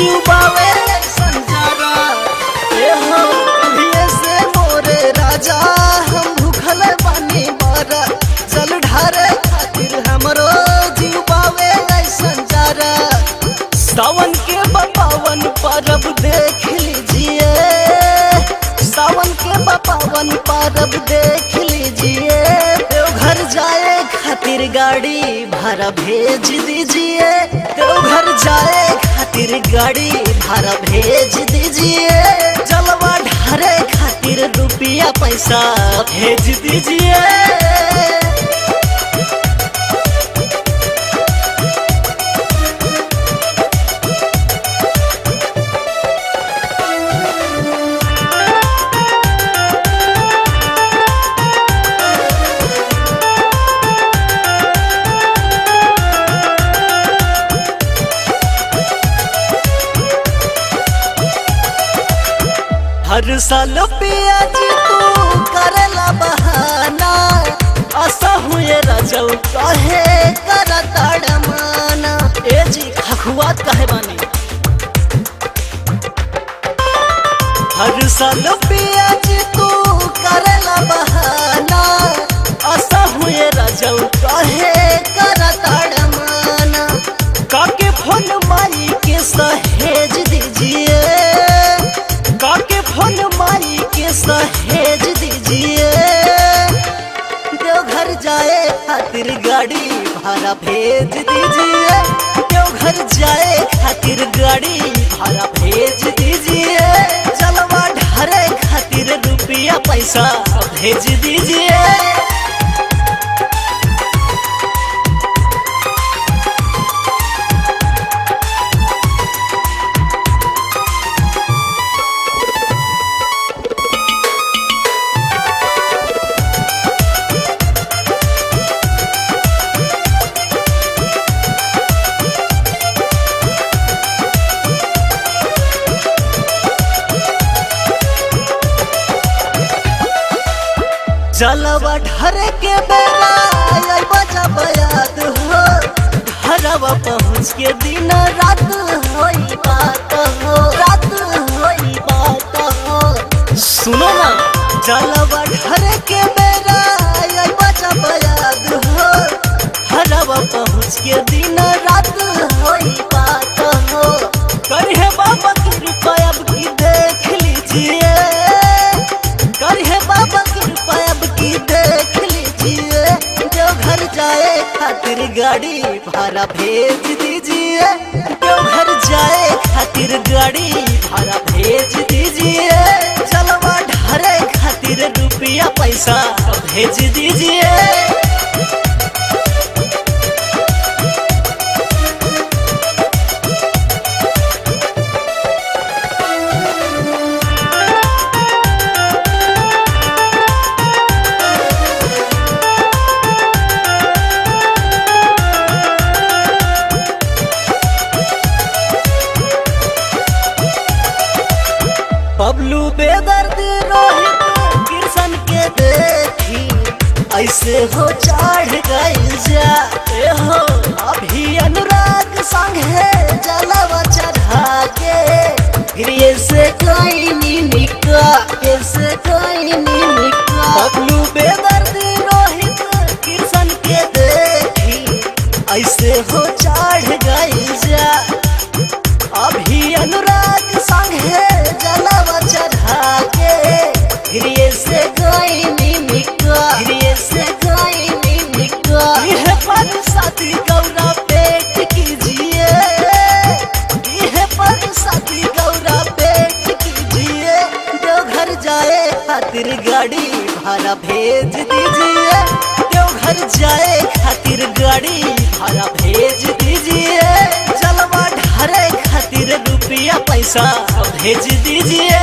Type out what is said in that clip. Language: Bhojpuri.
जीवावे संजारा ए हो कहिए से मोरे राजा हम भूखल बानी बारा जल ढारे खातिर हमरो जीवावे संजारा सावन के पावन परब देख लीजिए सावन के पावन परब देख लीजिए देवघर जाए खातिर गाड़ी भाड़ा भेज दीजिए देवघर जाए खातिर गाड़ी भाड़ा भेज दीजिए जलवा ढारे खातिर रुपया पैसा भेज दीजिए। हर साल पिया जी तू करेला बहाना आशा हुए रजौ कहे करता माना ए जी खखुआत कहे बानी हर साल पिया जी तू करेला बहाना आशा हुए रजौ कहे करता माना काके फोन माई के सहेज दीजिए काके फोन माई के सहेज दीजिए देवघर जाए खातिर गाड़ी भाड़ा भेज दीजिए देवघर जाए खातिर गाड़ी भाड़ा भेज दीजिए जलवा ढारे खातिर रुपया पैसा भेज दीजिए। जलवा ढारे के बेला जब याद हो घरवा पहुँच के दिन रात होई बात हो रात होई बात हो सुनो ना जलवा ढारे के बेला जब याद हो घरवा पहुँच के दिन रात होई बात हो करिए बाबा कृपा अब की देख लीजिए करिए बाबा कृपा अब की देख लीजिए देवघर जाए खातिर गाड़ी भाड़ा भेज दीजिए देवघर जाए खातिर गाड़ी भाड़ा भेज दीजिए जलवा ढारे खातिर रुपया पैसा भेज दीजिए। बबलू बेदर्दी रोहित कृष्ण के देखी ऐसे हो चढ़ गई जा हो अभी अनुराग संग है जलवा चढ़ा के फिर से कोई नहीं निका ऐसे कोई नहीं निका बबलू बेदर्दी रोहित कृष्ण के देखी ऐसे हो चढ़ गई जा अभी अनुराग संग है जलवा चढ़ा के फिर से कोई नहीं निका फिर से कोई नहीं निका यह पर शादी गौरा पेट कीजिए यह पर शादी गौरा पेट कीजिए देवघर जाए खातिर गाड़ी भाड़ा भेज दीजिए देवघर जाए खातिर गाड़ी भाड़ा भेज दीजिए जलवा ढारे खातिर रुपया पैसा भेज दीजिए।